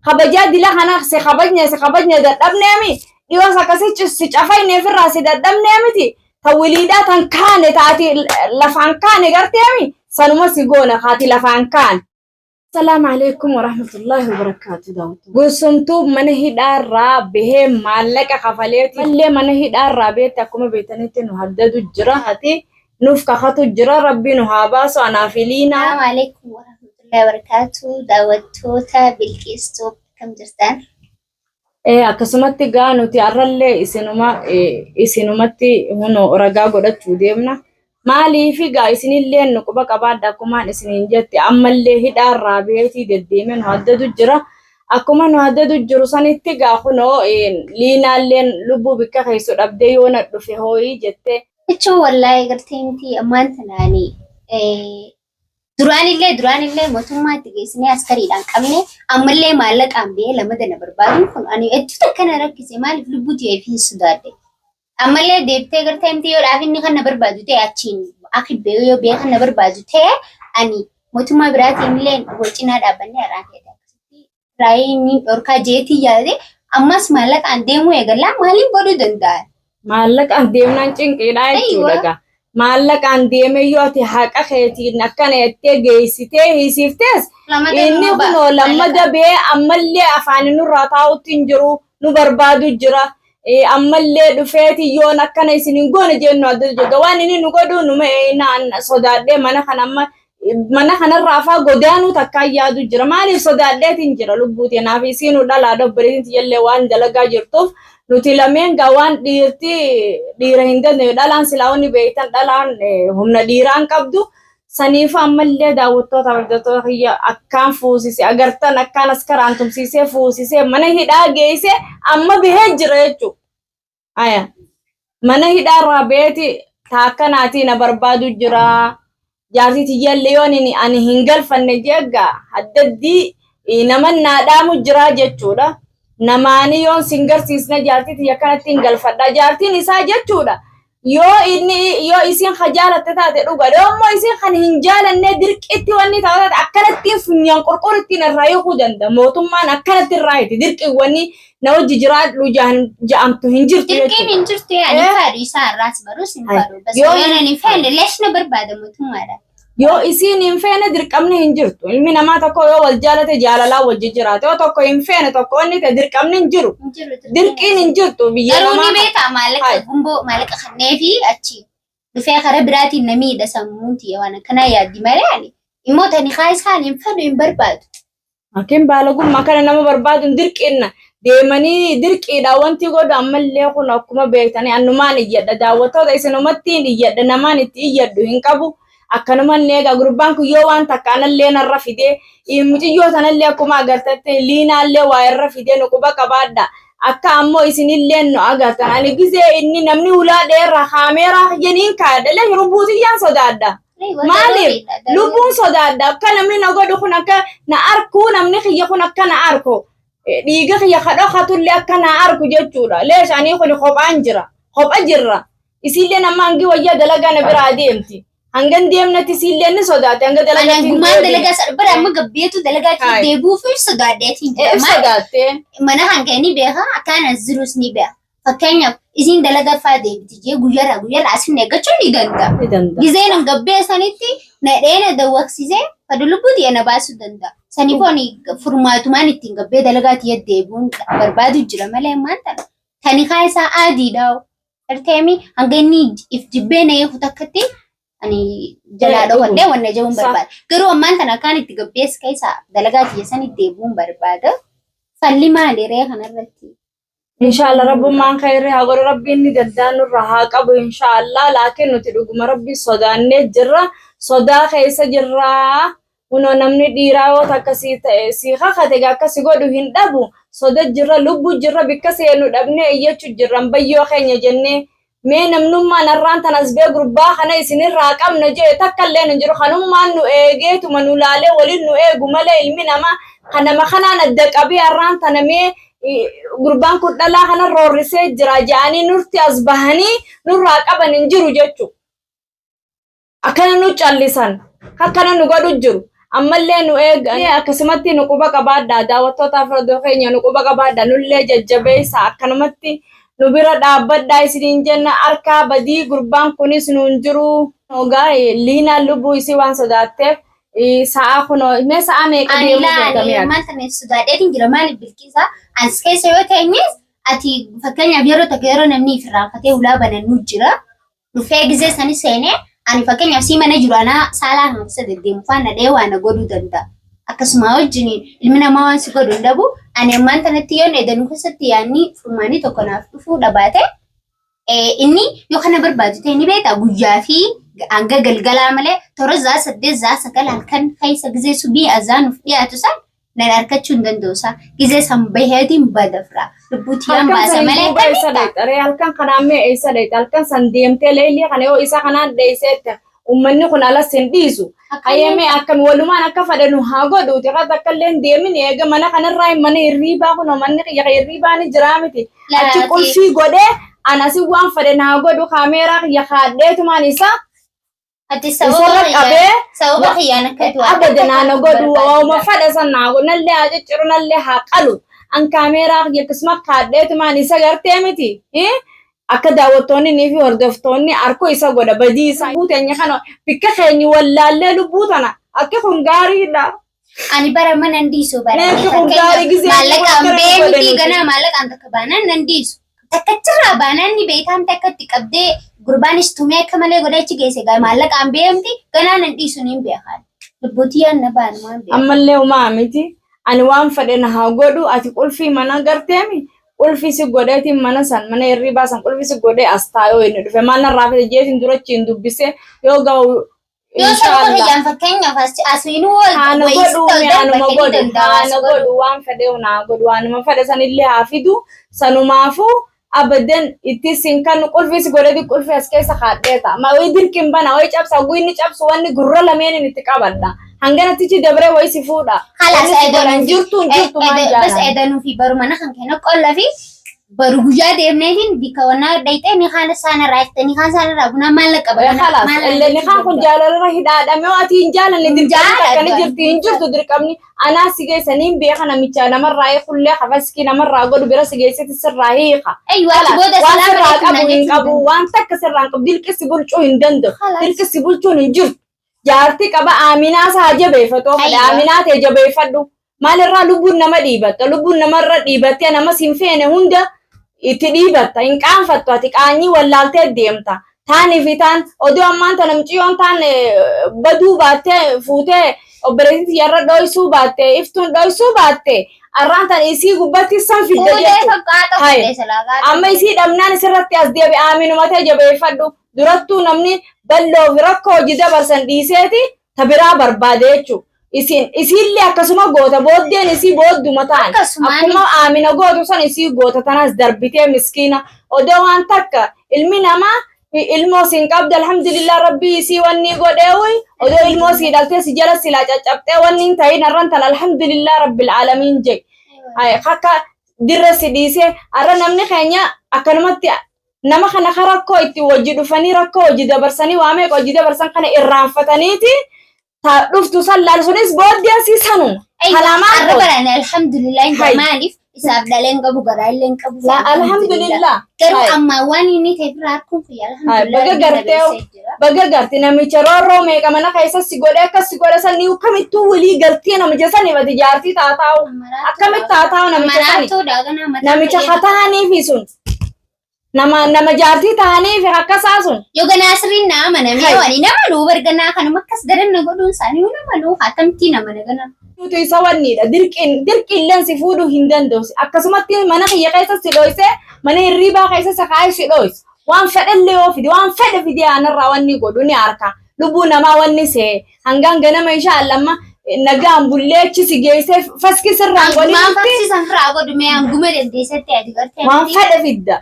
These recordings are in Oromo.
خبجة دلا خنا سخبجنا دبنا أمي ديوا سكاسي سجافي نفر راسي دبنا أمي تي توليدا تنكان تاتي لفان كان قرتي أمي سنوما سيقونا خاتي لفان كان. السلام عليكم ورحمة الله وبركاته. داوت قسمتو منهي دار رابه مالك خفليتي اللي منهي دار رابه تكوم بيتنيتي نهددو جراحتي نفك خطو جرا ربي نهاباسو أنا فيلينا. السلام عليكم ورحمة الله وبركاته. داوتوتا بالكيستو كم جرتان akkasumatti gaa nuti arrallee isinumatti huno ragaa godhachuu deemna. Maaliif gaa isinillee nu quba qabaadha akkumaan isiniin jette ammallee hidhaarraa beetii deddeemen haddadu jira. Akkuma nu haddadu jiru sanitti gaa kunoo liinaalleen lubbuu bikka keessu dhabdee yoo na dhufe hooyii jette. jechuun wallahi gartee miti ammaan tanaanii duraanillee mootummaatti geessinee askariidhaan qabne ammallee maallaqaan bee lamada na barbaadu kun ani hedduu takkana rakkise maaliif lubbuu ta'eef hin sodaadde ammallee deebitee gartee miti yoo dhaafinni kan na barbaadu ta'e achiin akibbee yoo bee kan na barbaadu ta'e ani mootummaa biraatiin illee wacinaa dhaabannee har'aan ta'e akkasitti raayii dhorkaa jeetii yaade ammas maallaqaan deemuu eegalaa maaliin godhuu danda'a? Maallaqaan deemnaan cinqiidhaa jechuudha. Maallaqaan deeme yoo ati haqa keetiin akkana jettee geessitee hiisiftees inni kunoo lammada bee ammallee afaan nurraa taa'utti hin jiru nu barbaadu jira. Ammallee dhufeeti yoon akkana isinin goone jennu adda jedha waan inni nu godhu numa sodaadhee mana kanarraa afaa godaanuu takkaan yaadu jira. Maaliif sodaadheetiin jira lubbuuti naaf isiinuu dhalaa dobbereetiin jallee waan dalagaa jirtuuf. Nuti lameen gaa waan dhiira hin dandeenye dhalaan silaawonni beektan dhalaan humna dhiiraan qabdu saniif ammallee daawwattoota hordoftoota kiyya akkaan fuusise agartan akkaan askaraan tumsiisee fuusisee mana hidhaa geesse amma bihee jira jechuudha. Aya mana hidhaarraa beeti taakkanaatii na barbaadu jira jaartii tiyyaallee yoon ani hin galfanne jeeggaa addaddii nama naadhaamu jira jechuudha. Namaani yoon singarsiisna jaartii yakkanatti hin galfadha jaartiin isaa jechuudha. Yoo isin hajaalatte taate dhuga ammoo isin kan hin jaalanne dirqitti wanni taate akkanattiin funyaan qorqorittiin irraa hiikuu danda'a. Mootummaan akkanatti irraa hiti dirqiiwwanni na hojii jiraadhu ja'amtu hin jirtu jechuudha. Dirqiin hin jirtu ani faadhu isaa irraas barus hin faadhu. Yoo ani feene leeshna barbaada mootummaadha. Yoo isiin hin feene dirqamni hin jirtu. Ilmi namaa tokko yoo wal jaalate jaalalaa wajji jiraate yoo tokko hin feene tokko wanni ta'e dirqamni hin jiru. Dirqiin hin jirtu biyya namaa. Garuu ni beektaa maallaqa gumboo maallaqa kannee fi achi dhufee karaa biraatiin na miidha sammuuti waan akkanaa yaaddi malee ani immoo tani kaayisaan hin fedhu hin barbaadu. Akin baalagummaa kana nama barbaadu dirqiinna deemanii dirqiidha wanti godhu ammallee kun akkuma beektanii annumaan iyyadha daawwattoota isinumatti iyyadha namaan itti iyyadhu hin qabu. Akkanumallee egaa gurbaan kun yoo waan takkaanallee narra fidee muciyyoo sanallee akkuma agartatti liinaallee waa irra fidee nu quba qabaadha. Akka ammoo isinillee nu agartan ani gisee inni namni ulaa dheerra kaameeraa jeniin kaadhalee lubbuutiyyaan sodaadha. Maaliif lubbuun sodaadha akka namni na godhu kun akka na arku namni kiyya kun akka na arku dhiiga kiyya kadhokatullee akka na arku jechuudha. Leesh ani kun kopha jirra isillee nama hangi wayyaa dalagaa na biraa deemti. Hangan deemnati sillee ni sodaate hanga dalagaa tiin gumaan dalagaa sarbara amma gabbeetu dalagaa tiin deebuuf sodaadeetiin sodaate mana hangani beeka akkaan azirus ni beeka fakkeenyaaf isin dalagaa faa deebiti jee guyyaarraa asin eeggachuu ni danda'a gizeen an gabbee sanitti na dheena dawwaqsisee fadu lubbuuti yana baasuu danda'a saniifoon furmaatumaan ittiin gabbee dalagaa tiin deebuun barbaadu jira malee maanta tani kaayisaa aadiidhaa arteemi hanganni if jibbee na eefu takkatti ani jalaadha wanne wanne jechuun barbaada. Garuu ammaan kana kan itti gabbees keessa dalagaa tiyyasan itti deebuun barbaada. Falli maaliree kanarratti? Inshallah rabbummaan khayree haa godhu rabbiin ni daddaanu irraa haa qabu inshallah laakiin nuti dhuguma rabbi sodaannee jirra sodaa keessa jirra. Kunoo namni dhiiraa yoo akkasii ta'e si kakate akkasii godhu hin dhabu soda jirra lubbu jirra bikka seenu dhabnee iyyachuu jirra bayyoo keenya jennee. Mee namnummaan narraan tanas bee gurbaa kana isinirraa qabna jee takkallee hin jiru kanummaan nu eegeetuma nu laalee waliin nu eegu malee ilmi namaa kanama kanaan adda qabee harraan tana mee gurbaan kun dhalaa kana roorrisee jira ja'anii nurti as bahanii nurraa qaban hin jiru jechuudha. Akkana nu callisan akkana nu godhu jiru ammallee nu eega akkasumatti nu quba qabaadha daawwattootaaf hordoftoota keenya nu quba qabaadha nullee jajjabeessa akkanumatti nu bira dhaabbadhaa isiniin jenna harkaa badii gurbaan kunis nuun jiru ogaa liinaa lubbuu isii waan sodaatteef sa'a kunoo mee sa'a meeqa deemuu danda'ame maanta ne sodaadheetiin jira maaliif bilkiisa as keessa yoo ta'eenyes ati fakkeenyaaf yeroo tokko yeroo namni irraanfatee ulaa banannu jira dhufee gizee sani seenee ani fakkeenyaaf si mana jiru ana saalaa kan keessa deddeemu faana dhee waan godhuu danda'a akkasuma wajjin ilmi namaa waan si godhu dhabu ani ammaan tanatti yoo needanuu keessatti yaanni furmaanii tokko naaf dhufuu dhabaate inni yoo kana barbaadu ta'e ni beektaa guyyaa fi hanga galgalaa malee toora zaa 8 zaa 9 halkan keessa gizee subii azaanuuf dhiyaatu san nan arkachuu hin danda'usa gizee san baheetiin badafra lubbuutiin baasa malee ta'e halkan kanaan mee eessa dheeyte halkan san deemtee leelii kana yoo isa kanaan dheeyseette ummanni kun alas hin dhiisu hayyamee akkam walumaan akka fadhanu haa godhuuti irratti akka illee deemin eega mana kanarraa mana hirriibaa kun manni qiyya hirriibaa ni jiraa miti achi qulfii godhee anasi waan fadhan haa godhu kaameeraa qiyya kaadheetumaan isaa ati sababa khiyaana katu abadan ana godhu ma fada sanna nalle ajicciru nalle haqalu an kamera yakisma kaadheetu maan isa gartee miti akka daawwattoonni ni fi hordoftoonni arko isa goda badii isa buutenya kana bikka keenyi wallaalle lubbutana akka kun gaariidha ani bara mana ndiiso bara kun gaarii gizee maallaqa beemti gana maallaqa anta kabana nandiiso takkachira bananni beekan takkatti qabdee gurbaanis tumee akka malee godhachi geesse gaa maallaqaan beemti ganaan hin dhiisu niin beekan lubbuutii yaanna baan waan beekan ammallee umaa miti ani waan fadhe na haa godhu ati qulfii mana garteemi qulfii si godheetiin mana san mana hirriibaa san qulfii si godhee as taayoo inni dhufe maal narraa fide jeetiin durachiin dubbise yoo ga'u yoo sababa hiyyaan fakkeenyaaf asiinuu haana godhu waan fedhe naa godhu waanuma fedhe sanillee haa fidu sanumaafuu abadan ittisin kan qulfis godhati qulfi as keessa kaadheeta ma way dirkin bana way cabsa guyni cabsu wanni gurra lameen itti qabadda hanganatichi dabre way si fuudha khalas edan jirtu maan jaa bas edanu fi baru mana kan kana qollafi baru guyyaa deemneetiin bika wana dhaytee ni khaana saana raayte ni khaan saana raabuna maallaqa baana khalas illee ni khaan kun jaalalra hidhaadhame waati hin jaalanne dirqamni kan jirti hin jirtu dirqamni ana sigeessaniin beeka namicha namarraa kullee qabaski namarraa godhu bira sigeessati sirraa hiika aywa booda salaama qabu hin qabu waan takka sirraan qabu dilqisi bulchuu hin danda'u dilqisi bulchuun hin jirtu jaartii qaba aaminaa saa jabeeffatoo fadha aaminaa ta'e jabeeffadhu maalirraa lubbuun nama dhiibatta lubbuun namarra dhiibattee nama siin feene hunda itti dhiibatta hin qaanfattu ati qaanyii wallaaltee deemta taanii fi taan oduu ammaan tana miciyyoon taan baduu baattee fuutee obboleettii yarra dhoysuu baattee iftuun dhoysuu baattee arraan tan isii gubbatti san fidda jechuudha amma isii dhabnaan isirratti as deebi aaminuma ta'e jabeeffadhu durattuu namni balloo fi rakkoo hojii dabarsan dhiiseeti ta biraa barbaade jechuudha. Isillee akkasuma goota booddeen isii boodduma ta'an akkuma aamina gootu san isii goota tanas darbitee miskiina odoo waan takka ilmi namaa ilmoo siin qabda alhamdulillah rabbii isii wanni godheewi odoo ilmoo sii dhaltee si jala silaa caccabxee wanni hin ta'in arran tan alhamdulillah rabbil aalamiin je akka dirra si dhiisee arra namni keenya akkanumatti nama kana rakkoo itti wajji dhufanii rakkoo wajji dabarsanii waamee wajji dabarsan kana irraanfataniiti dhuftu sallaan sunis booddeen si sanu kalamaa arrabaraan alhamdulillah maaliif isaaf dhaleen qabu garaalleen qabu alhamdulillah garuu amma waan inni ta'e biraa kun alhamdulillah baga gartee namicha roorroo meeqa mana keessa si godhe akkas si godhe san niu kamittuu walii galtee namicha sani bati jaartii taataa'u akkamitti taataa'u namicha hataaniifi sun nama jaartii tahanii fi akkasaa sun yoo ganaa sirriin nama namee wani nama luu barganaa kanuma akkas daranna godhuun isaanii nama luu hatamtii nama nagana nuti isa wanniidha dirqiilleen si fuudhuu hin danda'u akkasumatti mana kiyya keessa si dhoyse mana hirriibaa keessa sakaa'ee si dhoyse waan fedhallee yoo fide waan fedhe fide aanarraa wanni godhu ni harka lubbuu namaa wanni see hangaan ganama inshaallamma nagaan bulleechi si geessee faski sirraan godhi waan faksi sanfraa godhu mee hangume dandeessatti ati gartee waan fedhe fidda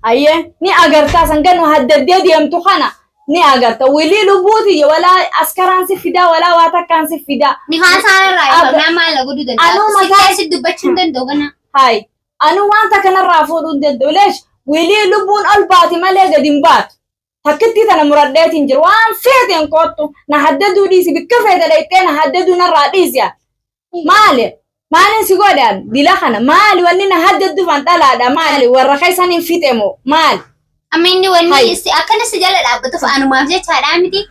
ayye ni agarta sanganu haddadee deemtu kana ni agarta wili lubuuti wala askaraan si fida wala waatakkaan si fida ni haasaan irraa nama la godhu danda'a si dubbachuu danda'u kana hay anu wanta kana raafuudhu danda'u leesh wili lubuun ol baati malee gadi hin baatu takkitti tana muradheetiin jiru waan feeteen kottu na haddaduu dhiisi bikka feete dhayxee na haddaduu narraa dhiisiya maalin si godhan dila kana maali wanni na haddaduu fan dhalaadha maali warra keessan hin fixemo maali Aminni wanni akkana si jala dhaabbatuuf anumaaf jechaadhaa miti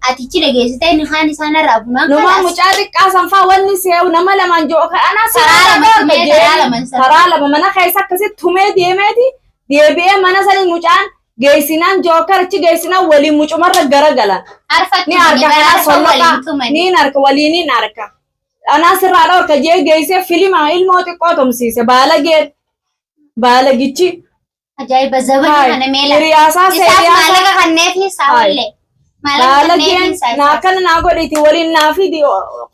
atichi dhageessitee ni kaan isaan irraa bunaa numa mucaa xiqqaa sanfaa wanni seewu nama lamaan jiru karaa lama mana keessa akkasitti tumee deemeeti deebi'ee mana sanii mucaan geessinaan jookarachi geessinaan waliin mucumarra garagalan ni harka kanaa solloqaa ni harka waliin harka anaa sirraa dhorka jee geessee filima ilmoo xiqqoo tumsiise baalagichi Ajaiba zabani kana mela. Riyasa Isaaf maalaqa kanneefi saawillee. Baalageen naa kana naa godhiti waliin naa fidi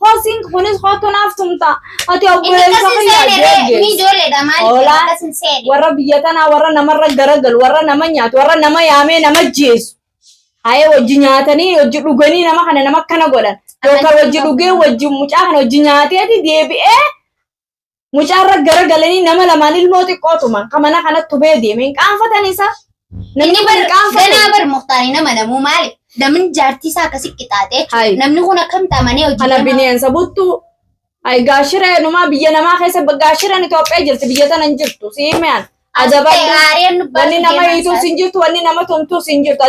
hoosiin kunis hootu naaf tumta ati obboleessa fayyaa mi ijoolleedha maaliif akkasin seene. Warra biyya tanaa warra namarra garagalu warra nama nyaatu warra nama yaamee nama jeesu. Haye wajji nyaatanii wajji dhuganii nama kana nama akkana godhan. Yookaan wajji dhugee wajji mucaa kana wajji nyaateeti deebi'ee mucaarra garagalanii nama lamaan ilmoo xiqqootuma kamana kanatti bee deemeen qaanfatanii isaa. Namni ganaa bar muxtaanii nama namuu maali? Namni jaartii isaa akkasii qixaaxee namni kun akkamitti amanee hojii kana bineensa buttuu gaashira numaa biyya namaa keessa gaashiraan Itoophiyaa jirti biyya tana hin jirtu siimeen adabaddu wanni nama hiituu sin jirtu wanni nama tumtuu sin jirtu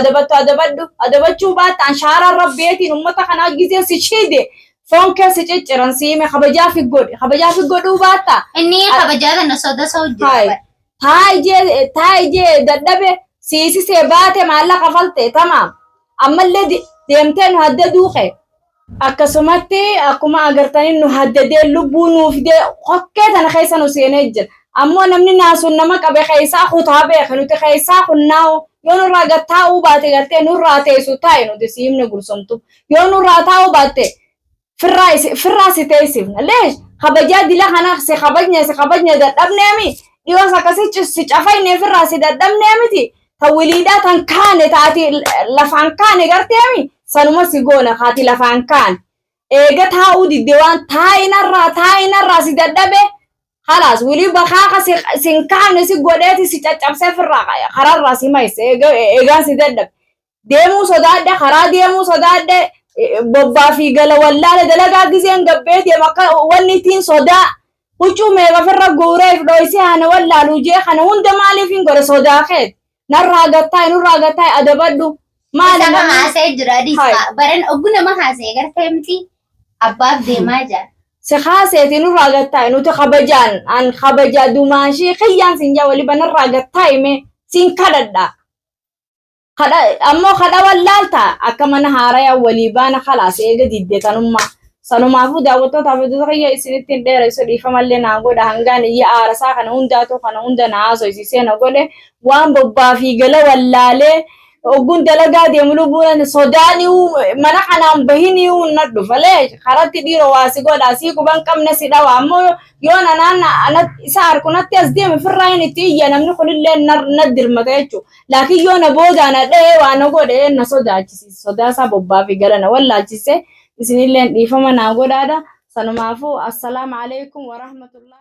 adabachuu baattaan shaaraan rabbeetiin uummata kanaa gisee si shiide. Foon keessa cicciran siime kabajaa fi godhuu baatta. Inni kabajaa kana soda hojjeta. Taa'ijee dadhabe siisisee baate maallaqa falte tamaam. Ammallee deemtee nu hadda duuqe. Akkasumatti akkuma agartanii nu haddadee lubbuu nuuf dee hokkee tana keessa nu seenee jira. Ammoo namni naasuun nama qabe keessaa kutaa beeka nuti keessaa kunnaa'u yoo nurraa gattaa'uu baate gartee nurraa teessu taa'e nuti siimne gursumtu. Yoo nurraa taa'uu baatte. Firraasi teessifna leesh kabajaa dila kana si kabajne dadhabneemi dhiyoo akkasii si cafayne firraasi dadhabneemiti tawiliidhaa tan kaane taati lafaan kaane garteemi sanuma si goona kaati lafaan kaane eega taa'uu didde waan taa'inarraa si dadhabe halaas wilii bakaaka sin kaane si godheeti si caccabsee firraa kararraa si mayse eegaan si dadhabe deemuu sodaadhe karaa deemuu sodaadhe bobbaa fi gala wallaale dalagaa giseen gabbee deema akka wanni ittiin sodaa huccuu meeqa firra guureef dhoyisee hana wallaalu jee kana hunda maaliif hin godhe sodaa keet nurraa gattaa'e adabadhu maali nama haasa'ee jira dhiisa baran oggu nama haasa'ee gartee miti abbaaf deemaa jira. Si haaseeti nurraa gattaa'e nuti kabajaa dumaashii kiyyaan sin jaa walii banarraa gattaa'e mee sin kadhadha. Ammoo kadha wallaalta akka mana haarayaa walii baana khalaas eega didde tanummaa sanumaafuu daawwattootaaf kiyya isinittiin dheeressu dhiifamallee naa godha hangaan iyya aarasaa kana hundaatu kana hunda naa haasofsiisee na godhe waan bobbaa fi gala wallaalee ogguun dalagaa deemu lubbuun sodaaniu mana kanaan bahiniu na dhufalee karatti dhiiroo waasi godha sii quban qabne si dhawa ammoo yoo nanaan isa harkunatti as deeme firraa hin itti iyya namni kunillee na dirmata jechuudha. Laakiin yoo na boodaana dhahee waan na godhe na sodaachisiisa sodaasaa bobbaa fi gala na wallaalchise isinillee dhiifama naa godhaadha sanumaafuu assalaamu alaikum wa rahmatullahi.